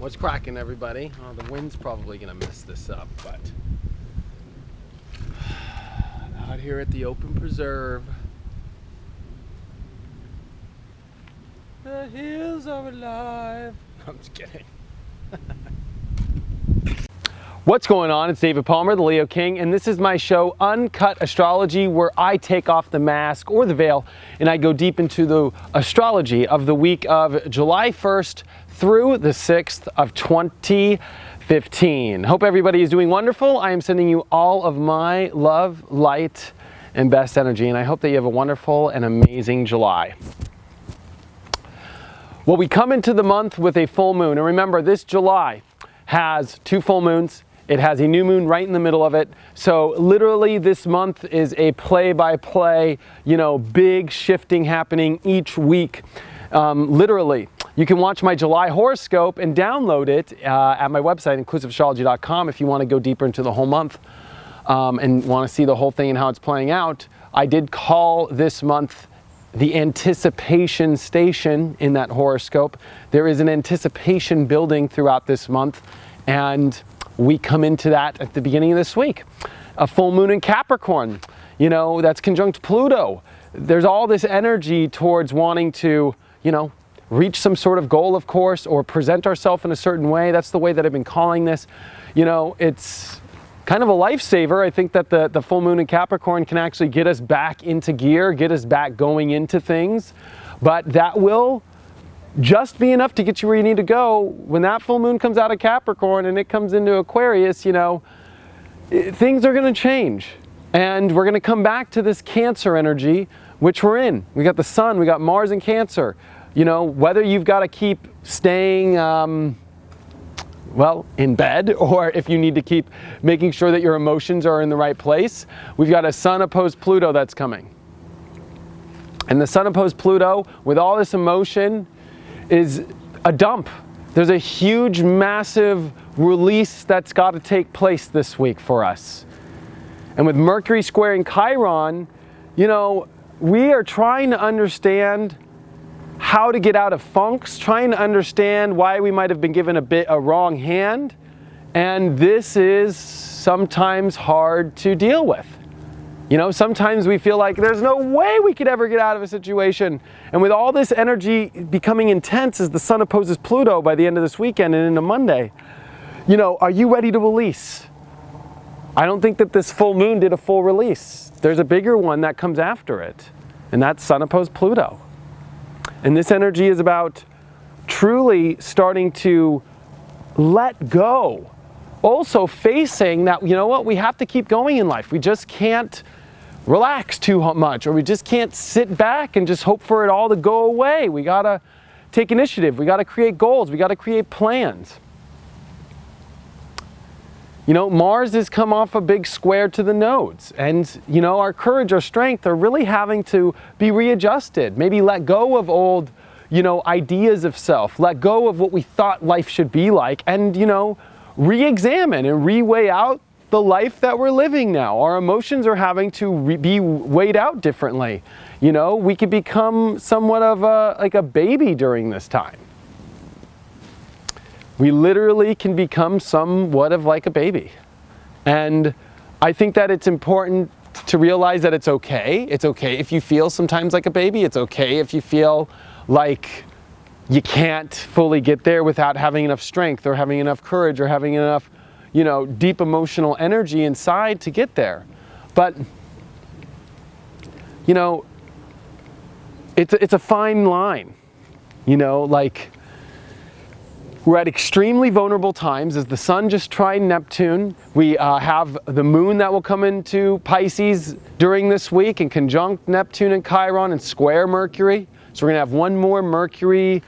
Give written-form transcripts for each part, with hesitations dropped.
What's cracking, everybody? Oh, the wind's probably gonna mess this up, but out here at the open preserve, the hills are alive. I'm just kidding. What's going on? It's David Palmer, the Leo King, and this is my show, Uncut Astrology, where I take off the mask or the veil and I go deep into the astrology of the week of July 1st through the 6th of 2015. Hope everybody is doing wonderful. I am sending you all of my love, light, and best energy, and I hope that you have a wonderful and amazing July. Well, we come into the month with a full moon, and remember, this July has 2 full moons. It has a new moon right in the middle of it. So literally this month is a play-by-play, big shifting happening each week. Literally. You can watch my July horoscope and download it at my website, inclusiveastrology.com, if you want to go deeper into the whole month and want to see the whole thing and how it's playing out. I did call this month the anticipation station in that horoscope. There is an anticipation building throughout this month, and we come into that at the beginning of this week. A full moon in Capricorn, that's conjunct Pluto. There's all this energy towards wanting to, reach some sort of goal, of course, or present ourselves in a certain way. That's the way that I've been calling this. It's kind of a lifesaver. I think that the full moon in Capricorn can actually get us back into gear, get us back going into things, but that will just be enough to get you where you need to go. When that full moon comes out of Capricorn and it comes into Aquarius, things are going to change. And we're going to come back to this Cancer energy, which we're in. We got the sun, we got Mars in Cancer. Whether you've got to keep staying, in bed, or if you need to keep making sure that your emotions are in the right place, we've got a sun opposed Pluto that's coming. And the sun opposed Pluto, with all this emotion, is a dump. There's a huge, massive release that's got to take place this week for us. And with Mercury squaring Chiron, we are trying to understand how to get out of funks, trying to understand why we might have been given a wrong hand. And this is sometimes hard to deal with. Sometimes we feel like there's no way we could ever get out of a situation. And with all this energy becoming intense as the sun opposes Pluto by the end of this weekend and into Monday, are you ready to release? I don't think that this full moon did a full release. There's a bigger one that comes after it, and that's sun opposed Pluto. And this energy is about truly starting to let go. Also facing that, we have to keep going in life. We just can't relax too much, or we just can't sit back and just hope for it all to go away. We gotta take initiative. We gotta create goals. We gotta create plans. Mars has come off a big square to the nodes, and our courage, our strength are really having to be readjusted. Maybe let go of old, ideas of self, let go of what we thought life should be like, and re-examine and re-weigh out the life that we're living now. Our emotions are having to be weighed out differently. We could become somewhat of a baby during this time. We literally can become somewhat of like a baby. And I think that it's important to realize that it's okay. It's okay if you feel sometimes like a baby. It's okay if you feel like you can't fully get there without having enough strength or having enough courage or having enough, deep emotional energy inside to get there. But, it's a fine line, we're at extremely vulnerable times as the sun just tried Neptune. We have the moon that will come into Pisces during this week and conjunct Neptune and Chiron and square Mercury. So we're going to have one more Mercury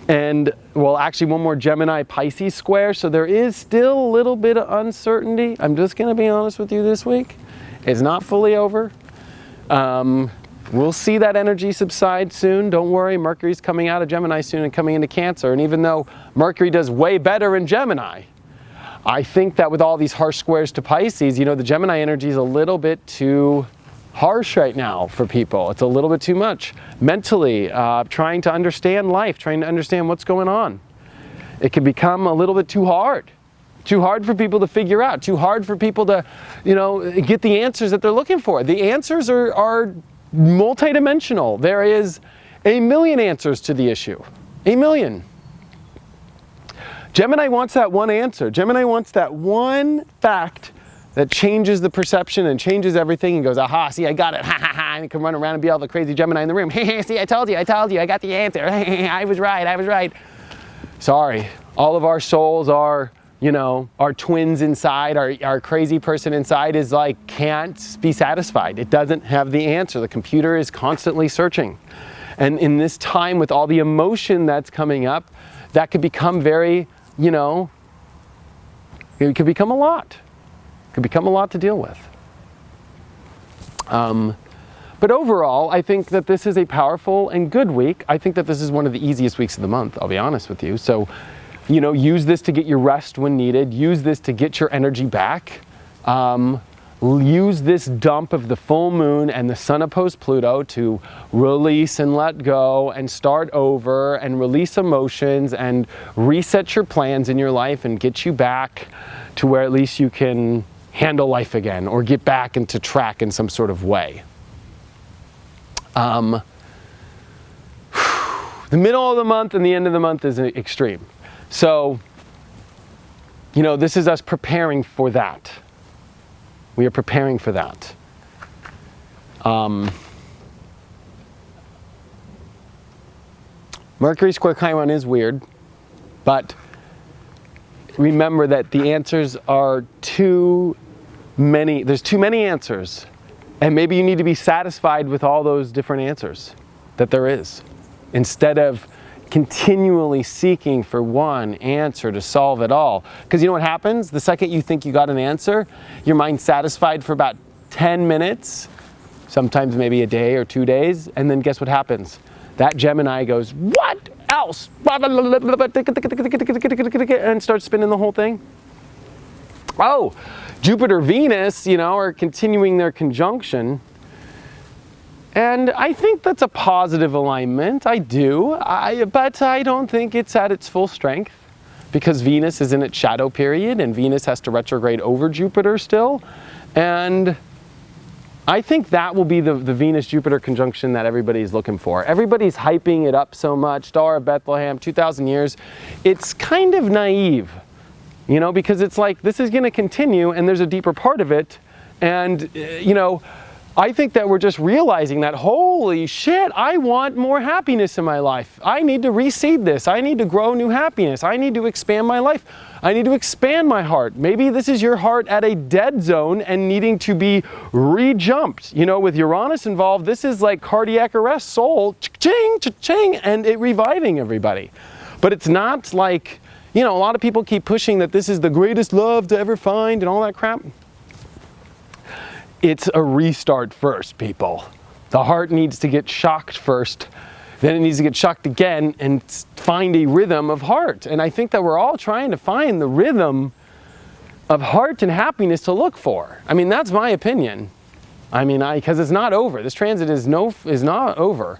and, one more Gemini Pisces square. So there is still a little bit of uncertainty. I'm just going to be honest with you this week. It's not fully over. We'll see that energy subside soon. Don't worry, Mercury's coming out of Gemini soon and coming into Cancer. And even though Mercury does way better in Gemini, I think that with all these harsh squares to Pisces, the Gemini energy is a little bit too harsh right now for people. It's a little bit too much mentally, trying to understand life, trying to understand what's going on. It can become a little bit too hard for people to figure out, too hard for people to, get the answers that they're looking for. The answers are multidimensional. There is a million answers to the issue. A million. Gemini wants that one answer. Gemini wants that one fact that changes the perception and changes everything and goes, aha, see, I got it, ha ha ha, and can run around and be all the crazy Gemini in the room. See, I told you, I got the answer. I was right. Sorry, all of our souls are, our twins inside, our crazy person inside is like, can't be satisfied. It doesn't have the answer. The computer is constantly searching. And in this time with all the emotion that's coming up, that could become very, it could become a lot. It could become a lot to deal with. But overall, I think that this is a powerful and good week. I think that this is one of the easiest weeks of the month, I'll be honest with you. So, use this to get your rest when needed. Use this to get your energy back. Use this dump of the full moon and the sun opposed Pluto to release and let go and start over and release emotions and reset your plans in your life and get you back to where at least you can handle life again or get back into track in some sort of way. The middle of the month and the end of the month is extreme. So, this is us preparing for that. We are preparing for that. Mercury square Chiron is weird, but remember that the answers are too many. There's too many answers. And maybe you need to be satisfied with all those different answers that there is, instead of continually seeking for one answer to solve it all. Because you know what happens? The second you think you got an answer, your mind's satisfied for about 10 minutes, sometimes maybe a day or 2 days, and then guess what happens? That Gemini goes, what else? And starts spinning the whole thing. Oh, Jupiter, Venus, are continuing their conjunction. And I think that's a positive alignment. I do. But I don't think it's at its full strength because Venus is in its shadow period and Venus has to retrograde over Jupiter still. And I think that will be the Venus-Jupiter conjunction that everybody's looking for. Everybody's hyping it up so much. Star of Bethlehem, 2,000 years. It's kind of naive, because it's like this is going to continue and there's a deeper part of it. And, I think that we're just realizing that, holy shit, I want more happiness in my life. I need to reseed this. I need to grow new happiness. I need to expand my life. I need to expand my heart. Maybe this is your heart at a dead zone and needing to be re-jumped. With Uranus involved, this is like cardiac arrest, soul, cha-ching, cha-ching, and it reviving everybody. But it's not like, a lot of people keep pushing that this is the greatest love to ever find and all that crap. It's a restart first, people. The heart needs to get shocked first, then it needs to get shocked again and find a rhythm of heart. And I think that we're all trying to find the rhythm of heart and happiness to look for. I mean, that's my opinion. Because it's not over. This transit is not over.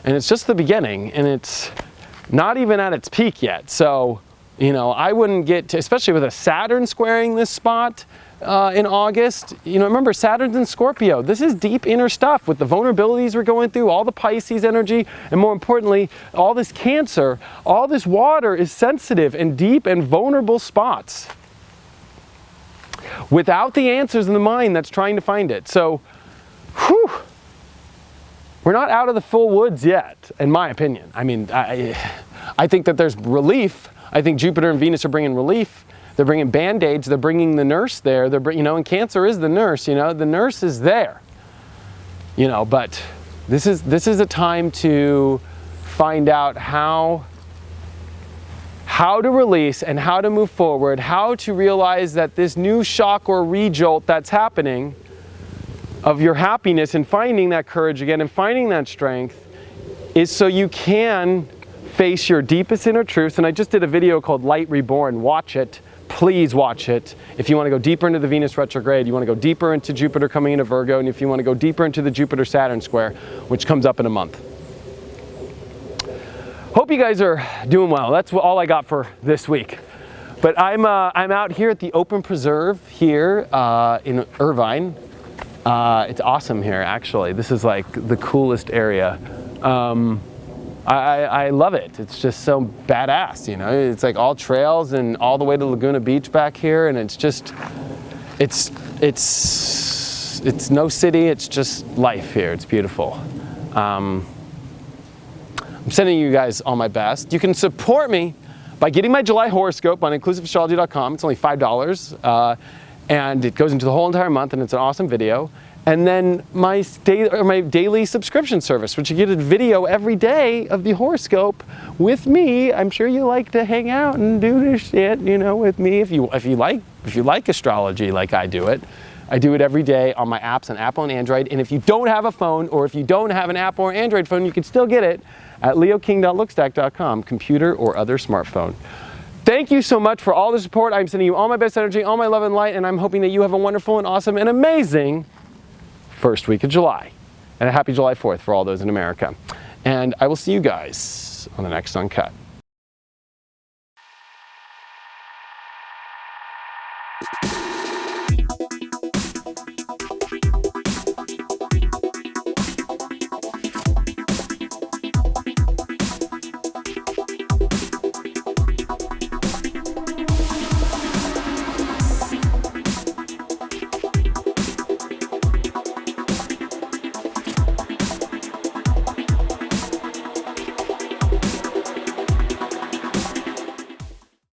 And it's just the beginning, and it's not even at its peak yet. So, I wouldn't get to, especially with a Saturn squaring this spot, in August, remember Saturn's in Scorpio. This is deep inner stuff with the vulnerabilities we're going through, all the Pisces energy, and more importantly, all this Cancer, all this water is sensitive and deep and vulnerable spots without the answers in the mind that's trying to find it. So, we're not out of the full woods yet, in my opinion. I think that there's relief. I think Jupiter and Venus are bringing relief. They're bringing Band-Aids, they're bringing the nurse there, and Cancer is the nurse, the nurse is there. But this is a time to find out how to release and how to move forward, how to realize that this new shock or re-jolt that's happening of your happiness and finding that courage again and finding that strength is so you can face your deepest inner truths. And I just did a video called Light Reborn. Watch it. Please watch it. If you want to go deeper into the Venus retrograde, you want to go deeper into Jupiter coming into Virgo, and if you want to go deeper into the Jupiter-Saturn square, which comes up in a month. Hope you guys are doing well. That's all I got for this week. But I'm out here at the Open Preserve here in Irvine. It's awesome here, actually. This is like the coolest area. I love it. It's just so badass, you know. It's like all trails and all the way to Laguna Beach back here, and it's just, it's no city. It's just life here. It's beautiful. I'm sending you guys all my best. You can support me by getting my July horoscope on inclusiveastrology.com. It's only $5, and it goes into the whole entire month, and it's an awesome video. And then my daily subscription service, which you get a video every day of the horoscope with me. I'm sure you like to hang out and do this shit, you know, with me if you like astrology like I do it. I do it every day on my apps on Apple and Android. And if you don't have a phone, or if you don't have an Apple or Android phone, you can still get it at leoking.lookstack.com, computer or other smartphone. Thank you so much for all the support. I'm sending you all my best energy, all my love and light, and I'm hoping that you have a wonderful and awesome and amazing first week of July. And a happy July 4th for all those in America. And I will see you guys on the next Uncut.